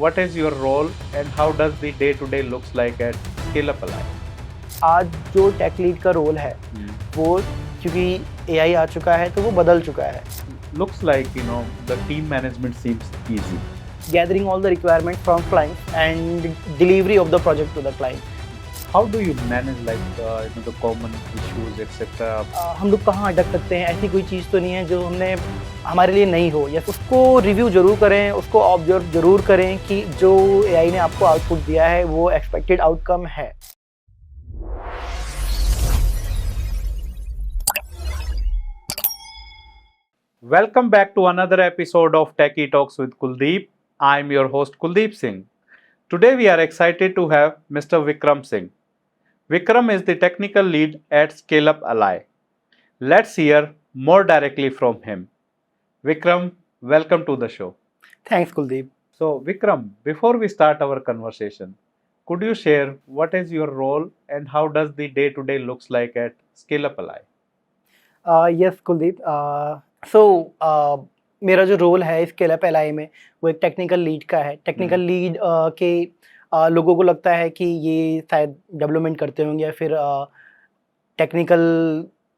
what is your role and how does the day-to-day looks like at Scale Up Alive? आज जो tech lead का role है वो क्योंकि एआई आ चुका है तो वो बदल चुका है. Looks like the team management seems easy. Gathering all the requirements from clients and delivery of the project to the client. How do you manage the common issues etc. हम लोग कहाँ अटक सकते हैं, ऐसी कोई चीज़ तो नहीं है जो हमने हमारे लिए नहीं हो, या उसको रिव्यू जरूर करें, उसको ऑब्जर्व जरूर करें कि जो एआई ने आपको आउटपुट दिया है वो एक्सपेक्टेड आउटकम है. Welcome back to another episode of Techie Talks with Kuldeep. I'm your host Kuldeep Singh. Today we are excited to have Mr. Vikram Singh. Vikram is the technical lead at Scale Up Ally. Let's hear more directly from him. Vikram, welcome to the show. Thanks, Kuldeep. So Vikram, before we start our conversation, could you share what is your role and how does the day-to-day looks like at Scale Up Ally? Yes, Kuldeep. मेरा जो role है scale up LI में वो एक technical lead का है. Technical lead के लोगों को लगता है कि ये शायद डेवलपमेंट करते होंगे या फिर टेक्निकल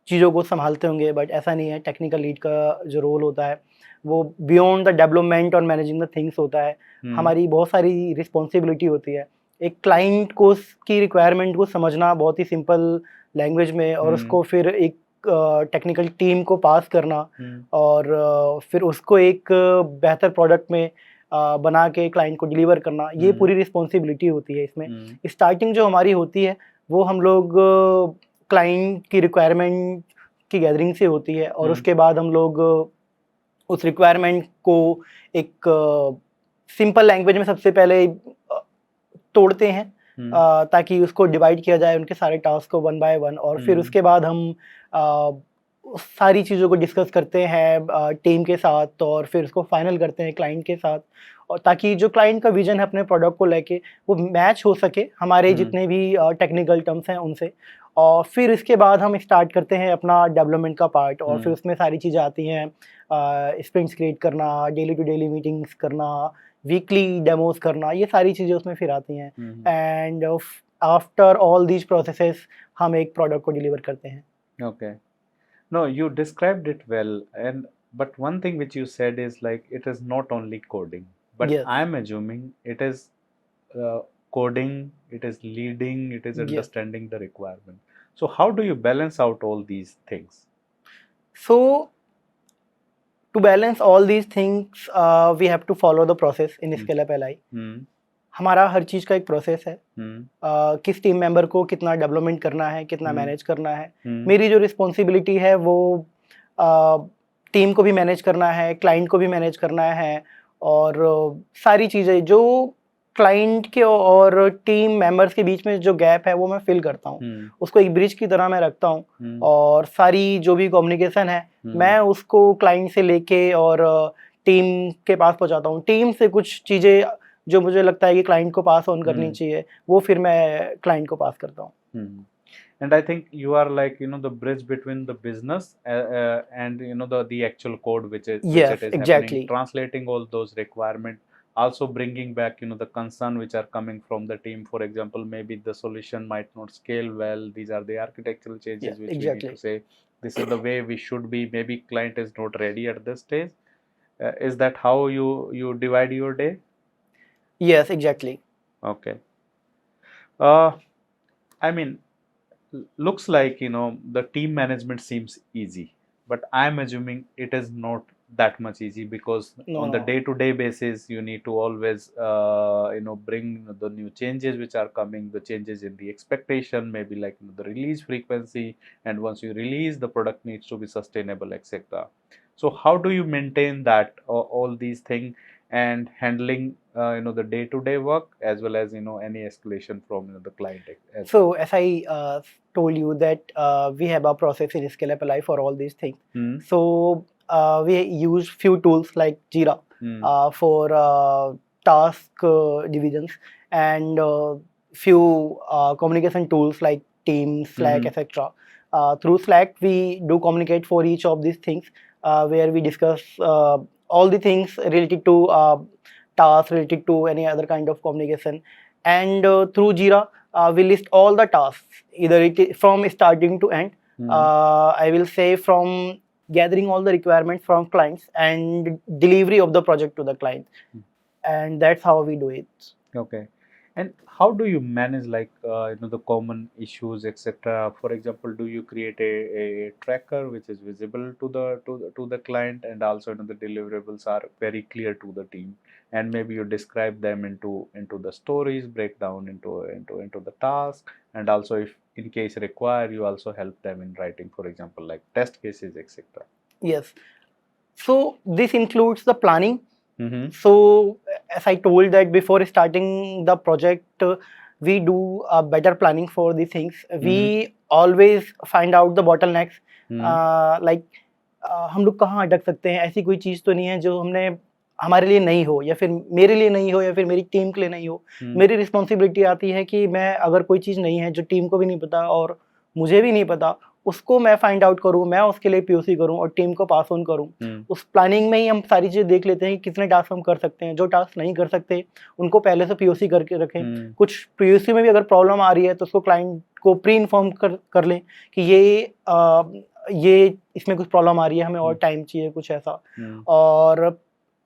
चीज़ों को संभालते होंगे, बट ऐसा नहीं है. टेक्निकल लीड का जो रोल होता है वो बियॉन्ड द डेवलपमेंट और मैनेजिंग द थिंग्स होता है. हमारी बहुत सारी रिस्पॉन्सिबिलिटी होती है. एक क्लाइंट को उसकी रिक्वायरमेंट को समझना बहुत ही सिंपल लैंग्वेज में और उसको फिर एक टेक्निकल टीम को पास करना और फिर उसको एक बेहतर प्रोडक्ट में बना के क्लाइंट को डिलीवर करना, ये पूरी रिस्पॉन्सिबिलिटी होती है. इसमें स्टार्टिंग जो हमारी होती है वो हम लोग क्लाइंट की रिक्वायरमेंट की गैदरिंग से होती है और उसके बाद हम लोग उस रिक्वायरमेंट को एक सिंपल लैंग्वेज में सबसे पहले तोड़ते हैं ताकि उसको डिवाइड किया जाए उनके सारे टास्क को वन बाय वन, और फिर उसके बाद हम सारी चीज़ों को डिस्कस करते हैं टीम के साथ और फिर उसको फाइनल करते हैं क्लाइंट के साथ, और ताकि जो क्लाइंट का विजन है अपने प्रोडक्ट को लेके वो मैच हो सके हमारे जितने भी टेक्निकल टर्म्स हैं उनसे. और फिर इसके बाद हम स्टार्ट करते हैं अपना डेवलपमेंट का पार्ट और फिर उसमें सारी चीज़ें आती हैं. स्प्रिंट्स क्रिएट करना, डेली टू डेली मीटिंग्स करना, वीकली डेमोज करना, ये सारी चीज़ें उसमें फिर आती हैं. And after all these processes हम एक प्रोडक्ट को डिलीवर करते हैं. Okay. No, you described it well, but one thing which you said is like it is not only coding, but Yes. I am assuming it is coding, it is leading, it is Yes. understanding the requirement. So how do you balance out all these things? So to balance all these things, we have to follow the process in Scale Up Ally. हमारा हर चीज़ का एक process है. किस team member को कितना development करना है, कितना मैनेज करना है. मेरी जो रिस्पॉन्सिबिलिटी है वो टीम को भी मैनेज करना है, क्लाइंट को भी मैनेज करना है, और सारी चीज़ें जो क्लाइंट के और टीम मेंबर्स के बीच में जो गैप है वो मैं फिल करता हूँ. उसको एक ब्रिज की तरह मैं रखता हूँ और सारी जो भी कम्युनिकेशन है मैं उसको क्लाइंट से लेके और टीम के पास पहुँचाता हूँ. टीम से कुछ चीज़ें जो मुझे लगता है कि क्लाइंट को पास ऑन करनी चाहिए वो फिर मैं क्लाइंट को पास करता हूँ. And I think you are like the bridge between the business and the actual code which is Yes, which it is exactly. happening, translating all those requirements, also bringing back the concern which are coming from the team. For example, maybe the solution might not scale well. These are the architectural changes which we need to say. This is the way we should be. Maybe client is not ready at this stage. Is that how you divide your day? Yes, exactly. Okay. I mean, looks like the team management seems easy, but I'm assuming it is not that much easy because on the day-to-day basis you need to always bring the new changes which are coming, the changes in the expectation, maybe like the release frequency, and once you release the product needs to be sustainable, etc. So how do you maintain that all these things and handling the day-to-day work as well as any escalation from the client as So as I told you that we have a process in Scale Up Ally for all these things. So we use few tools like Jira for task divisions, and few communication tools like Teams, Slack, etc. Through Slack we do communicate for each of these things where we discuss all the things related to tasks related to any other kind of communication. And through Jira, we list all the tasks, either it is from starting to end. I will say from gathering all the requirements from clients and delivery of the project to the client. And that's how we do it. Okay. And how do you manage like the common issues, etc.? For example, do you create a tracker which is visible to the client, and also the deliverables are very clear to the team, and maybe you describe them into the stories, break down into the task, and also if in case required, you also help them in writing, for example, like test cases, etc. Yes. So this includes the planning. Mm-hmm. So as I told that before starting the project, we do a better planning for these things. We always find out the bottlenecks. Like हम लोग कहाँ अटक सकते हैं, ऐसी कोई चीज़ तो नहीं है जो हमने हमारे लिए नहीं हो, या फिर मेरे लिए नहीं हो, या फिर मेरी टीम के लिए नहीं हो. मेरी रिस्पॉन्सिबिलिटी आती है कि मैं अगर कोई चीज़ नहीं है जो टीम को भी नहीं पता और मुझे भी नहीं पता, उसको मैं फाइंड आउट करूँ, मैं उसके लिए पीओसी करूँ और टीम को पास ऑन करूँ. उस प्लानिंग में ही हम सारी चीज़ें देख लेते हैं कि कितने टास्क हम कर सकते हैं. जो टास्क नहीं कर सकते उनको पहले से पीओसी करके रखें. कुछ पीओसी में भी अगर प्रॉब्लम आ रही है तो उसको क्लाइंट को प्री इन्फॉर्म कर लें कि ये इसमें कुछ प्रॉब्लम आ रही है, हमें और टाइम चाहिए, कुछ ऐसा. और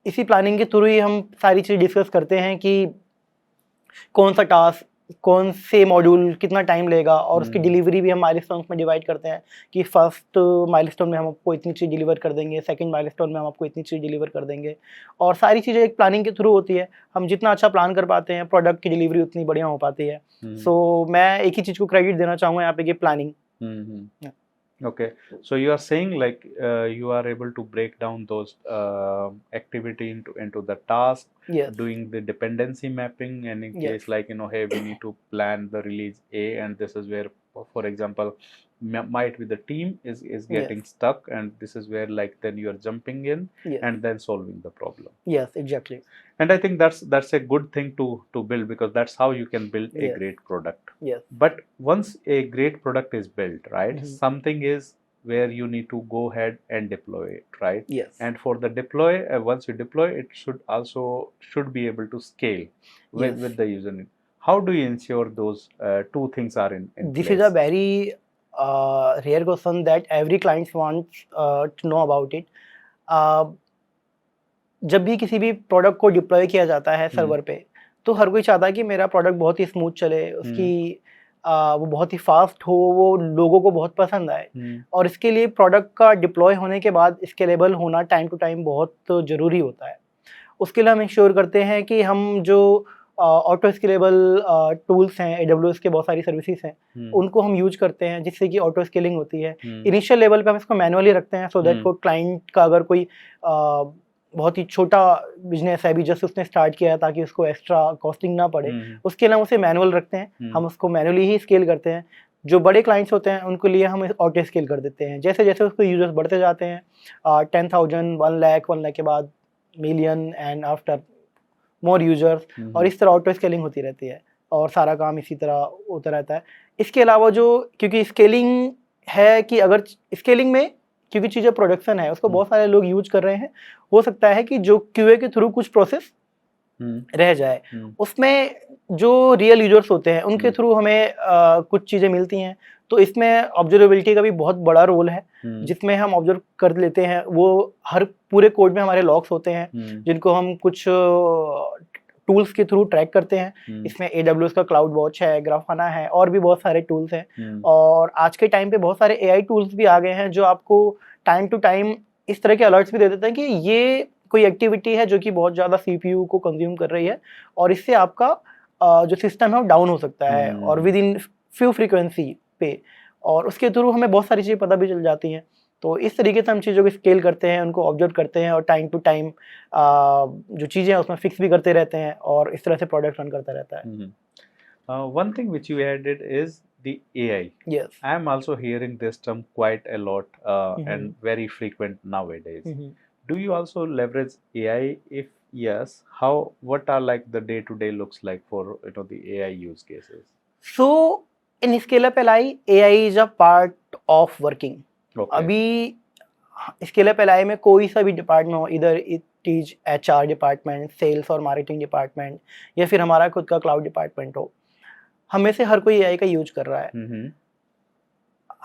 इसी प्लानिंग के थ्रू ही हम सारी चीज़ डिस्कस करते हैं कि कौन सा टास्क, कौन से मॉड्यूल कितना टाइम लेगा, और उसकी डिलीवरी भी हम माइलस्टोन्स में डिवाइड करते हैं कि फर्स्ट माइलस्टोन में हम आपको इतनी चीज़ डिलीवर कर देंगे, सेकंड माइलस्टोन में हम आपको इतनी चीज़ डिलीवर कर देंगे. और सारी चीज़ें एक प्लानिंग के थ्रू होती है. हम जितना अच्छा प्लान कर पाते हैं, प्रोडक्ट की डिलीवरी उतनी बढ़िया हो पाती है. सो मैं एक ही चीज़ को क्रेडिट देना चाहूँगा यहाँ पे कि planning. Okay, so you are saying like you are able to break down those activity into the task, Yes. doing the dependency mapping, and in case like hey, we need to plan the release A, and this is where, for example, might be the team is getting stuck, and this is where like then you are jumping in and then solving the problem. Yes, exactly. And I think that's a good thing to build, because that's how you can build a great product. Yes. But once a great product is built, right, something is where you need to go ahead and deploy it, right? Yes. And for the deploy, once you deploy, it should be able to scale with the user need. How do you ensure those two things are in this place? is a very rare question that every client wants to know about it. जब भी किसी भी product को deploy किया जाता है server पे, तो हर कोई चाहता है कि मेरा प्रोडक्ट बहुत ही स्मूथ चले, उसकी वो बहुत ही फास्ट हो, वो लोगों को बहुत पसंद आए. और इसके लिए प्रोडक्ट का डिप्लॉय होने के बाद स्केलेबल होना टाइम टू टाइम बहुत ज़रूरी होता है. उसके लिए हम इंश्योर करते हैं कि हम जो ऑटो स्केलेबल टूल्स हैं, AWS के बहुत सारी सर्विसेज हैं, उनको हम यूज करते हैं, जिससे कि ऑटो स्केलिंग होती है. इनिशियल लेवल पे हम इसको मैनुअली रखते हैं, सो दैट को क्लाइंट का अगर कोई बहुत ही छोटा बिजनेस है, अभी जस्ट उसने स्टार्ट किया है, ताकि उसको एक्स्ट्रा कॉस्टिंग ना पड़े, उसके लिए हम उसे मैनुअल रखते हैं. हम उसको मैनुअली ही स्केल करते हैं. जो बड़े क्लाइंट्स होते हैं उनके लिए हम ऑटो स्केल कर देते हैं. जैसे जैसे उसको यूजर्स बढ़ते जाते हैं, 10,000, 1 लाख के बाद million, and after more users, और इस तरह ऑटो स्केलिंग होती रहती है, और सारा काम इसी तरह होता रहता है. इसके अलावा जो, क्योंकि स्केलिंग है कि अगर स्केलिंग में क्योंकि चीज़ें प्रोडक्शन है, उसको बहुत सारे लोग यूज कर रहे हैं, हो सकता है कि जो QA के थ्रू कुछ प्रोसेस रह जाए, उसमें जो रियल यूजर्स होते हैं उनके थ्रू हमें कुछ चीज़ें मिलती हैं. तो इसमें ऑब्जर्वेबिलिटी का भी बहुत बड़ा रोल है, जिसमें हम ऑब्जर्व कर लेते हैं. वो हर पूरे कोड में हमारे लॉग्स होते हैं, जिनको हम कुछ टूल्स के थ्रू ट्रैक करते हैं. इसमें AWS का क्लाउड वॉच है, ग्राफाना है, और भी बहुत सारे टूल्स हैं. और आज के टाइम पे बहुत सारे AI टूल्स भी आ गए हैं, जो आपको टाइम टू टाइम इस तरह के अलर्ट्स भी दे देते हैं कि ये कोई एक्टिविटी है जो कि बहुत ज़्यादा CPU को कंज्यूम कर रही है, और इससे आपका जो सिस्टम है वो डाउन हो सकता है, और विद इन फ्यू फ्रीक्वेंसी पे. और उसके थ्रू हमें बहुत सारी चीज़ें पता भी चल जाती हैं. तो इस तरीके से हम चीज़ों को स्केल करते हैं, उनको ऑब्जर्व करते हैं, और टाइम टू टाइम जो चीज़ें हैं उसमें फिक्स भी करते रहते हैं, और इस तरह से प्रोडक्ट रन करता रहता है. One thing which you added is the AI. Yes. I am also hearing this term quite a lot and very frequent nowadays. Do you also leverage AI? If yes, what are like the day-to-day looks like for the AI use cases? So in Scale Up LI, AI is a part of working. Okay. अभी Scale Up LI में कोई सा भी department हो, इधर teach HR department, sales और marketing department, या फिर हमारा खुद का क्लाउड डिपार्टमेंट हो, हम में से हर कोई AI का यूज कर रहा है।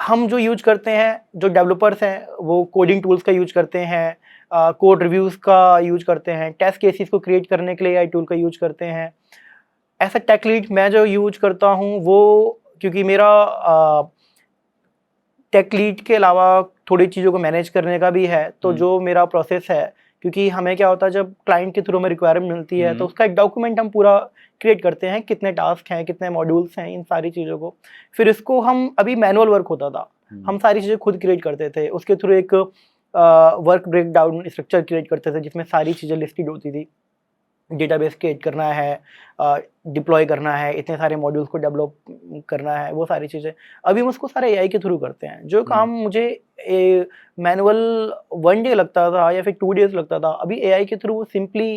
हम जो यूज करते हैं, जो डेवलपर्स हैं, वो कोडिंग टूल्स का यूज करते हैं, कोड रिव्यूज का यूज करते हैं, टेस्ट केसेस को क्रिएट करने के लिए AI टूल का यूज करते हैं। ऐसा टेक लीड मैं जो यूज करता हूँ वो, क्योंकि मेरा टेक लीड के अलावा थोड़ी चीज़ों को मैनेज करने का भी है, तो जो मेरा प्रोसेस है, क्योंकि हमें क्या होता है जब क्लाइंट के थ्रू हमें रिक्वायरमेंट मिलती है तो उसका एक डॉक्यूमेंट हम पूरा क्रिएट करते हैं, कितने टास्क हैं, कितने मॉड्यूल्स हैं, इन सारी चीज़ों को। फिर इसको हम, अभी मैनुअल वर्क होता था, हम सारी चीज़ें खुद क्रिएट करते थे, उसके थ्रू एक वर्क ब्रेकडाउन स्ट्रक्चर क्रिएट करते थे जिसमें सारी चीज़ें लिस्टेड होती थी। डेटाबेस क्रिएट करना है, डिप्लॉय करना है, इतने सारे मॉड्यूल्स को डेवलप करना है, वो सारी चीज़ें अभी हम उसको सारे AI के थ्रू करते हैं। जो काम मुझे मैनुअल 1 डे लगता था या फिर 2 डेज लगता था, अभी AI के थ्रू वो सिंपली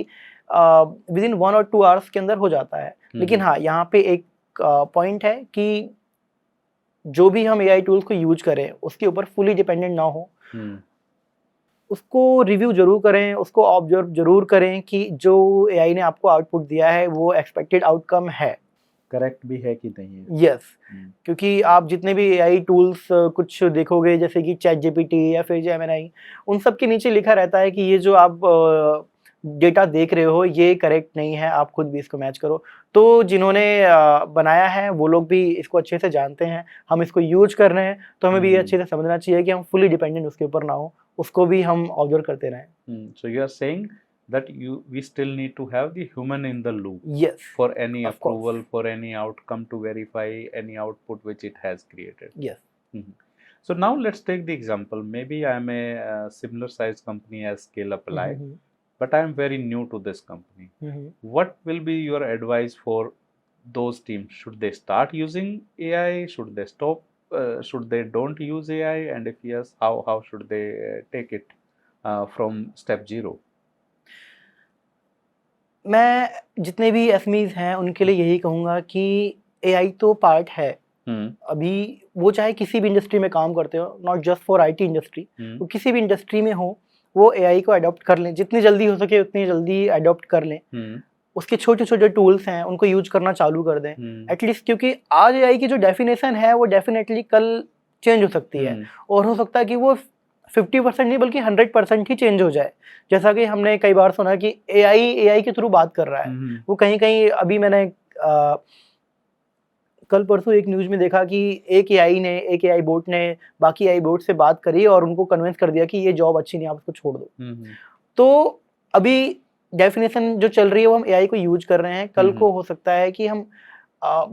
विद इन 1 और 2 आवर्स के अंदर हो जाता है। लेकिन हाँ, यहाँ पे एक पॉइंट है कि जो भी हम AI टूल्स को यूज करें उसके ऊपर फुली डिपेंडेंट ना हो, उसको रिव्यू जरूर करें, उसको ऑब्जर्व जरूर करें कि जो AI ने आपको आउटपुट दिया है वो एक्सपेक्टेड आउटकम है, करेक्ट भी है कि नहीं है। यस। क्योंकि आप जितने भी AI टूल्स कुछ देखोगे, जैसे कि ChatGPT या फिर Gemini, उन सब के नीचे लिखा रहता है कि ये जो आप डेटा देख रहे हो ये करेक्ट नहीं है, आप खुद भी इसको मैच करो। तो जिन्होंने बनाया है वो लोग भी इसको अच्छे से जानते हैं, हम इसको यूज कर रहे हैं, तो हमें भी ये अच्छे से समझना चाहिए कि हम फुली डिपेंडेंट उसके ऊपर ना हो, उसको भी हम ऑब्जर्व करते रहें। So you are saying that we still need to have the human in the loop, yes, for any of course. approval, for any outcome, to verify any output which it has created. Yes. So now let's take the example. Maybe I am a similar size company as Scale Up Live, but I am very new to this company. What will be your advice for those teams? Should they start using AI? Should they stop? Should they don't use AI? And if yes, how should they take it from step 0? मैं जितने भी SMEs हैं उनके लिए यही कहूँगा कि AI तो पार्ट है। अभी वो चाहे किसी भी इंडस्ट्री में काम करते हो, not just for IT industry, वो किसी भी इंडस्ट्री में हो, वो AI को अडॉप्ट कर लें, जितनी जल्दी हो सके उतनी जल्दी अडॉप्ट कर लें। उसके छोटे छोटे टूल्स हैं उनको यूज करना चालू कर दें एटलीस्ट, क्योंकि आज AI की जो डेफिनेशन है वो डेफिनेटली कल चेंज हो सकती है, और हो सकता है कि वो 50% नहीं बल्कि 100% ही चेंज हो जाए। जैसा कि हमने कई बार सुना कि AI के थ्रू बात कर रहा है, वो कहीं कहीं अभी मैंने कल परसों एक न्यूज में देखा कि एक AI बोट ने बाकी AI बोट से बात करी और उनको कन्विंस कर दिया कि ये जॉब अच्छी नहीं, आप इसको छोड़ दो। तो अभी डेफिनेशन जो चल रही है वो हम AI को यूज कर रहे हैं, कल को हो सकता है कि हम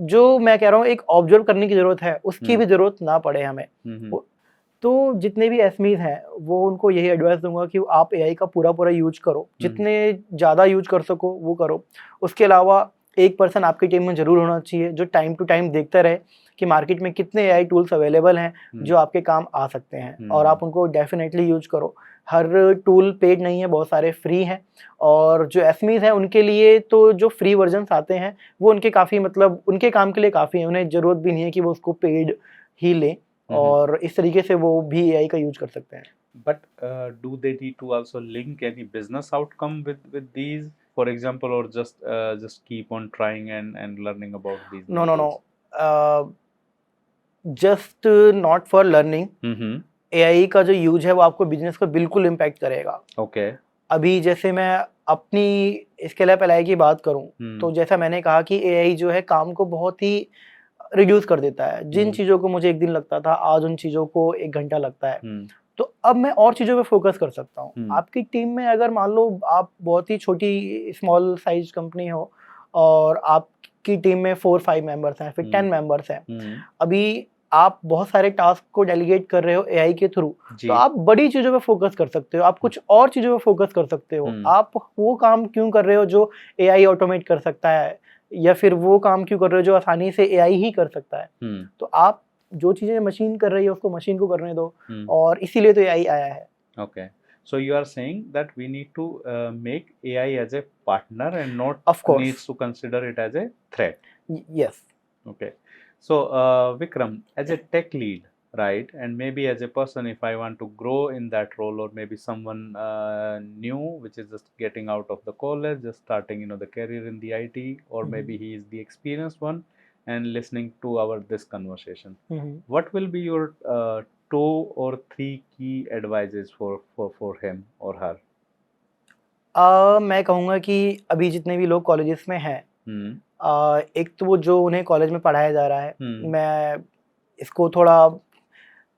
जो मैं कह रहा हूँ एक ऑब्जर्व करने की जरूरत है उसकी भी जरूरत ना पड़े हमें। तो जितने भी SMEs हैं वो उनको यही एडवाइस दूंगा कि आप AI का पूरा यूज करो, जितने ज़्यादा यूज कर सको वो करो। उसके अलावा एक पर्सन आपकी टीम में जरूर होना चाहिए जो टाइम टू टाइम देखता रहे कि मार्केट में कितने AI टूल्स अवेलेबल हैं जो आपके काम आ सकते हैं, और आप उनको डेफिनेटली यूज करो। हर टूल पेड नहीं है, बहुत सारे फ्री हैं, और जो SMEs हैं उनके लिए तो जो फ्री वर्जन्स आते हैं वो उनके काफ़ी, मतलब उनके काम के लिए काफ़ी है, उन्हें ज़रूरत भी नहीं है कि वो उसको पेड ही लें, और इस तरीके से वो भी AI का यूज कर सकते हैं। But do they need to also link any business outcome with these, for example, or just keep on trying and learning about these? No. Just not for learning. AI का जो use है वो आपको business को बिल्कुल impact करेगा। Okay. अभी जैसे मैं अपनी स्केल अप एआई की बात करूं, तो जैसा मैंने कहा कि AI जो है काम को बहुत ही रिड्यूस कर देता है। जिन चीज़ों को मुझे 1 दिन लगता था आज उन चीज़ों को 1 घंटा लगता है। तो अब मैं और चीज़ों पे फोकस कर सकता हूँ। आपकी टीम में अगर मान लो आप बहुत ही छोटी स्मॉल साइज कंपनी हो और आपकी टीम में 4-5 मेंबर्स हैं, फिर 10 मेंबर्स हैं, अभी आप बहुत सारे टास्क को डेलीगेट कर रहे हो AI के थ्रू, तो आप बड़ी चीज़ों पे फोकस कर सकते हो, आप कुछ और चीज़ों पे फोकस कर सकते हो। आप वो काम क्यों कर रहे हो जो AI ऑटोमेट कर सकता है, या फिर वो काम क्यों कर रहे हो जो आसानी से AI ही कर सकता है। तो आप जो चीजें मशीन कर रही है उसको मशीन को करने दो, और इसीलिए तो AI आया है। Okay, so you are saying that we need to make AI as a partner and not Of course. needs to consider it as a threat. Yes. Okay, so Vikram, as a tech lead, right? And maybe as a person, if I want to grow in that role, or maybe someone new which is just getting out of the college, just starting the career in the IT, or maybe he is the experienced one and listening to our this conversation, what will be your 2 or 3 key advices for him or her? मैं कहूँगा कि अभी जितने भी लोग colleges में हैं, हम्म एक तो वो जो उन्हें कॉलेज में पढ़ाया जा रहा है, हम्म मैं इसको थोड़ा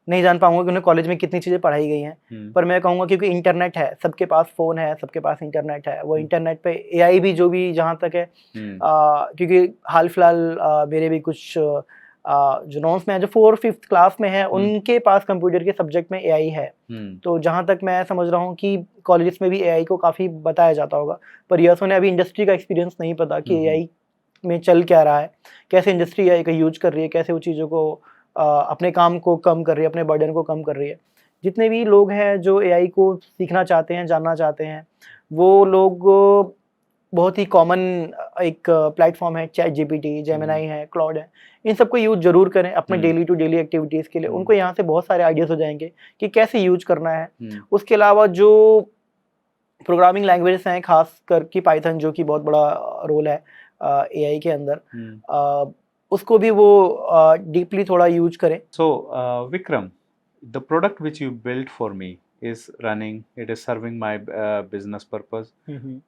नहीं जान पाऊँगा कि उन्हें कॉलेज में कितनी चीज़ें पढ़ाई गई हैं, पर मैं कहूँगा क्योंकि इंटरनेट है, सबके पास फ़ोन है, सबके पास इंटरनेट है, वो इंटरनेट पे एआई भी जो भी जहाँ तक है, क्योंकि हाल-फिलहाल मेरे भी कुछ जो नॉन्स में हैं, जो 4th-5th क्लास में हैं, उनके पास कंप्यूटर के सब्जेक्ट में एआई है। तो जहाँ तक मैं समझ रहा हूँ कि कॉलेजेस में भी एआई को काफ़ी बताया जाता होगा, पर यस उन्हें अभी इंडस्ट्री का एक्सपीरियंस नहीं पता कि एआई में चल क्या रहा है, कैसे इंडस्ट्री एआई का यूज़ कर रही है, कैसे वो चीज़ों को अपने काम को कम कर रही है, अपने बर्डन को कम कर रही है। जितने भी लोग हैं जो एआई को सीखना चाहते हैं, जानना चाहते हैं, वो लोग बहुत ही कॉमन एक प्लेटफॉर्म है, चैट जीपीटी, जेमिनी है, क्लाउड है, इन सबको यूज़ ज़रूर करें अपने डेली टू डेली एक्टिविटीज़ के लिए। उनको यहाँ से बहुत सारे आइडियाज़ हो जाएंगे कि कैसे यूज करना है। उसके अलावा जो प्रोग्रामिंग लैंग्वेजेस हैं, खास करके पाइथन, जो कि बहुत बड़ा रोल है एआई के अंदर, उसको भी वो डीपली थोड़ा यूज करें। So, Vikram, the product which you built for me is running, it is serving my business purpose.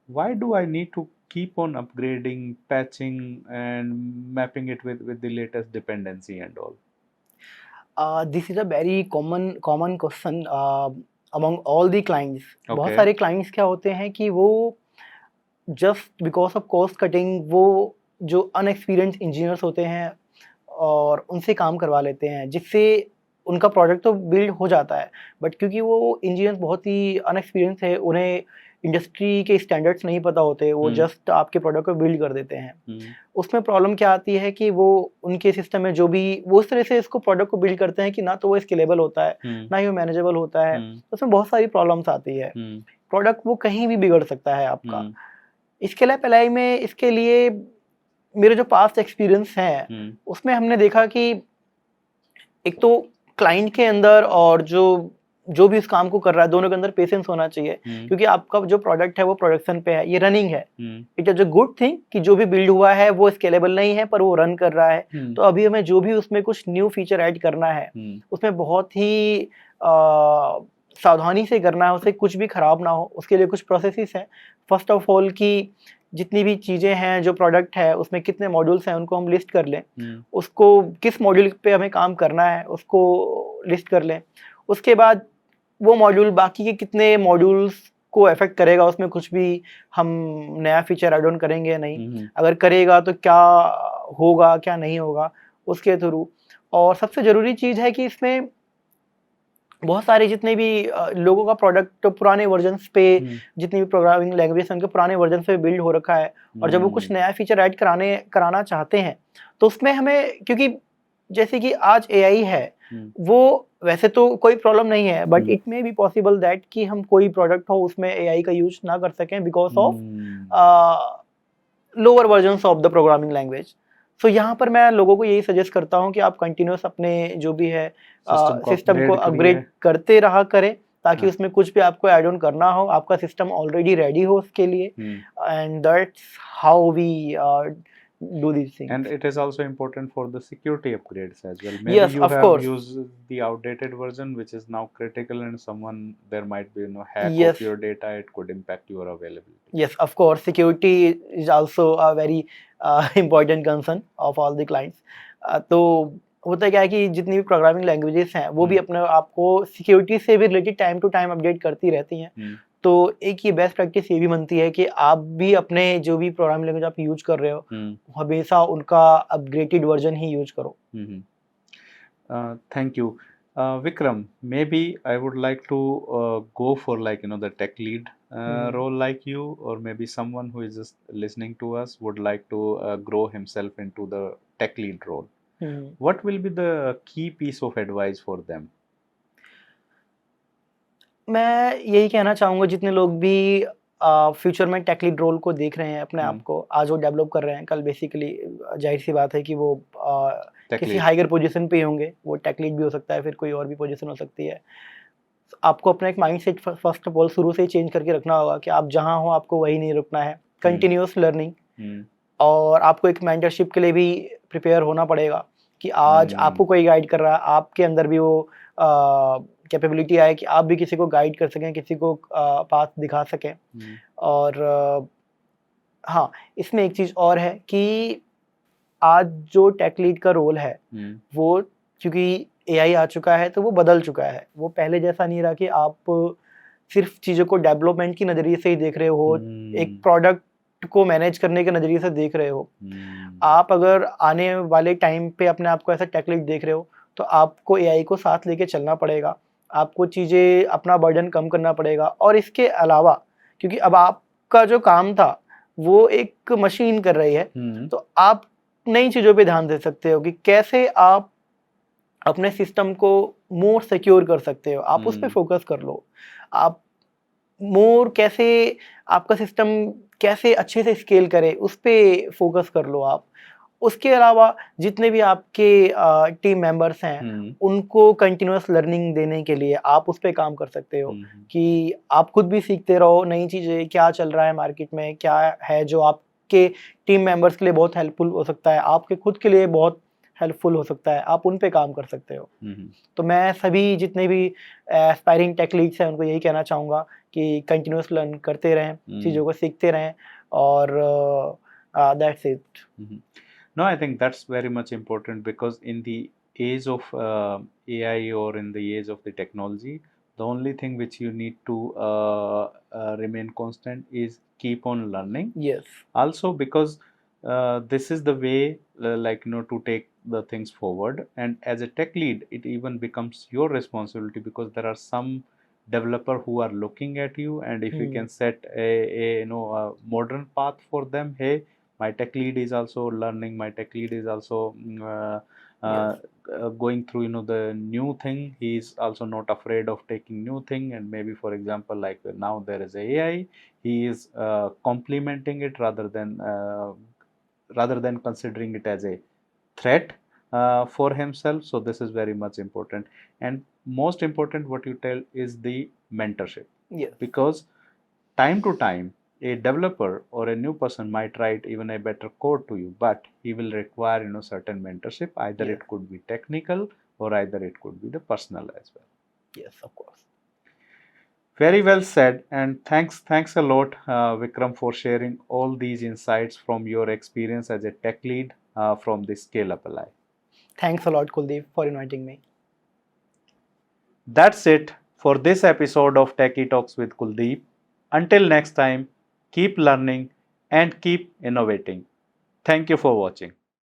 Why do I need to keep on upgrading, patching, and mapping it with the latest dependency and all? This is a very common question among all the clients. बहुत Okay. सारे clients क्या होते हैं कि वो just because of cost cutting, वो जो अनएक्सपीरियंस engineers होते हैं और उनसे काम करवा लेते हैं, जिससे उनका प्रोडक्ट तो बिल्ड हो जाता है, बट क्योंकि वो इंजीनियर्स बहुत ही अनएक्सपीरियंस है, उन्हें इंडस्ट्री के स्टैंडर्ड्स नहीं पता होते, वो जस्ट आपके प्रोडक्ट को बिल्ड कर देते हैं। उसमें प्रॉब्लम क्या आती है कि वो उनके सिस्टम में जो भी वो उस तरह से इसको प्रोडक्ट को बिल्ड करते हैं कि ना तो वो स्केलेबल होता है, ना ही वो मैनेजेबल होता है, तो उसमें बहुत सारी प्रॉब्लम्स आती है। प्रोडक्ट वो कहीं भी बिगड़ सकता है आपका। इसके लिए पहले में इसके लिए मेरे जो पास्ट एक्सपीरियंस हैं, उसमें हमने देखा कि एक तो क्लाइंट के अंदर और जो भी इस काम को कर रहा है, दोनों के अंदर पेशेंस होना चाहिए, क्योंकि आपका जो प्रोडक्ट है वो प्रोडक्शन पे है, ये रनिंग है। It is a good thing कि जो भी बिल्ड हुआ है वो स्केलेबल नहीं है, पर वो रन कर रहा है। तो अभी हमें जो भी उसमें कुछ न्यू फीचर ऐड करना है, उसमें बहुत ही सावधानी से करना है, उससे कुछ भी खराब ना हो। उसके लिए कुछ प्रोसेसेस हैं। फर्स्ट ऑफ ऑल कि जितनी भी चीज़ें हैं, जो प्रोडक्ट है उसमें कितने मॉड्यूल्स हैं, उनको हम लिस्ट कर लें। उसको किस मॉड्यूल पे हमें काम करना है उसको लिस्ट कर लें। उसके बाद वो मॉड्यूल बाकी के कितने मॉड्यूल्स को अफेक्ट करेगा, उसमें कुछ भी हम नया फीचर ऐड ऑन करेंगे या नहीं, अगर करेगा तो क्या होगा क्या नहीं होगा उसके थ्रू। और सबसे ज़रूरी चीज़ है कि इसमें बहुत सारे जितने भी लोगों का प्रोडक्ट तो पुराने वर्जन्स पे, जितनी भी प्रोग्रामिंग लैंग्वेज है उनके पुराने वर्जन पे बिल्ड हो रखा है, और जब वो कुछ नया फीचर ऐड कराना चाहते हैं, तो उसमें हमें, क्योंकि जैसे कि आज एआई है, वो वैसे तो कोई प्रॉब्लम नहीं है, but it may be possible that कि हम कोई प्रोडक्ट हो उसमें एआई का यूज ना कर सकें because of lower versions of the programming language. So यहाँ पर मैं लोगों को यही सजेस्ट करता हूँ कि आप कंटिन्यूस अपने जो भी है सिस्टम को अपग्रेड करते रहा करें, ताकि उसमें कुछ भी आपको ऐड ऑन करना हो, आपका सिस्टम ऑलरेडी रेडी हो उसके लिए। And that's how we do these things. And it is also important for the security upgrades as well. Maybe Yes, you of have course. used the outdated version which is now critical, and there might be hack Yes. of your data, it could impact your availability. Yes, of course. Security is also a very important concern of all the clients. तो होता क्या है कि जितनी भी programming languages हैं वो भी अपने आप को सिक्योरिटी से भी related time to time update करती रहती हैं। तो एक ये बेस्ट प्रैक्टिस ये भी बनती है कि आप भी अपने जो भी प्रोग्रामिंग लैंग्वेज आप यूज कर रहे हो, हमेशा उनका अपग्रेडेड वर्जन ही यूज करो। Thank you. Vikram, maybe I would like to go for the tech lead role like you, or maybe someone who is just listening to us would like to grow himself into the tech lead role. What will be the key piece of advice for them? मैं यही कहना चाहूँगा, जितने लोग भी future में tech lead role को देख रहे हैं अपने आप को, आज वो डेवलप कर रहे हैं, कल बेसिकली जाहिर सी बात है कि वो Tech किसी lead. हायर पोजीशन पे होंगे, वो टेक लीड भी हो सकता है, फिर कोई और भी पोजीशन हो सकती है। आपको अपना एक माइंडसेट फर्स्ट ऑफ ऑल शुरू से ही चेंज करके रखना होगा कि आप जहाँ हो आपको वही नहीं रुकना है, कंटिन्यूअस लर्निंग। और आपको एक मेंटरशिप के लिए भी प्रिपेयर होना पड़ेगा कि आज आपको कोई गाइड कर रहा है, आपके अंदर भी वो कैपेबिलिटी आए कि आप भी किसी को गाइड कर सकें, किसी को पाथ दिखा सकें। और हाँ, इसमें एक चीज़ और है कि आज जो टेक लीड का रोल है वो, क्योंकि एआई आ चुका है तो वो बदल चुका है। वो पहले जैसा नहीं रहा कि आप सिर्फ चीज़ों को डेवलपमेंट की नज़रिए से ही देख रहे हो, एक प्रोडक्ट को मैनेज करने के नज़रिए से देख रहे हो। आप अगर आने वाले टाइम पे अपने आप को ऐसा टेक लीड देख रहे हो तो आपको एआई को साथ लेके चलना पड़ेगा, आपको चीज़ें अपना बर्डन कम करना पड़ेगा। और इसके अलावा क्योंकि अब आपका जो काम था वो एक मशीन कर रही है, तो आप नई चीज़ों पे ध्यान दे सकते हो कि कैसे आप अपने सिस्टम को मोर सिक्योर कर सकते हो, आप उस पे फोकस कर लो। आप मोर कैसे आपका सिस्टम कैसे अच्छे से स्केल करे, उस पे फोकस कर लो आप। उसके अलावा जितने भी आपके टीम मेंबर्स हैं, उनको कंटिन्यूअस लर्निंग देने के लिए आप उस पे काम कर सकते हो कि आप खुद भी सीखते रहो नई चीज़ें, क्या चल रहा है मार्केट में, क्या है जो आपके टीम मेंबर्स के लिए बहुत हेल्पफुल हो सकता है, आपके खुद के लिए बहुत हेल्पफुल हो सकता है, आप उन पे काम कर सकते हो। तो मैं सभी जितने भी एस्पायरिंग टेक लीड्स हैं उनको यही कहना चाहूँगा कि कंटिन्यूअस लर्न करते रहें, चीज़ों को सीखते रहें, और that's it. No, I think that's very much important because in the age of AI or in the age of the technology, the only thing which you need to remain constant is keep on learning. Yes. Also, because this is the way, like to take the things forward. And as a tech lead, it even becomes your responsibility because there are some developer who are looking at you, and if you can set a a modern path for them, hey, my tech lead is also learning, my tech lead is also going through the new thing, he is also not afraid of taking new thing. And maybe for example, like now there is AI, he is complementing it rather than considering it as a threat for himself. So this is very much important, and most important what you tell is the mentorship. Yes. Because time to time a developer or a new person might write even a better code to you, but he will require certain mentorship. Either Yes. it could be technical or either it could be the personal as well. Yes, of course. Very well said, and thanks a lot, Vikram, for sharing all these insights from your experience as a tech lead from the Scale Up Ally. Thanks a lot, Kuldeep, for inviting me. That's it for this episode of Techie Talks with Kuldeep. Until next time, keep learning and keep innovating. Thank you for watching.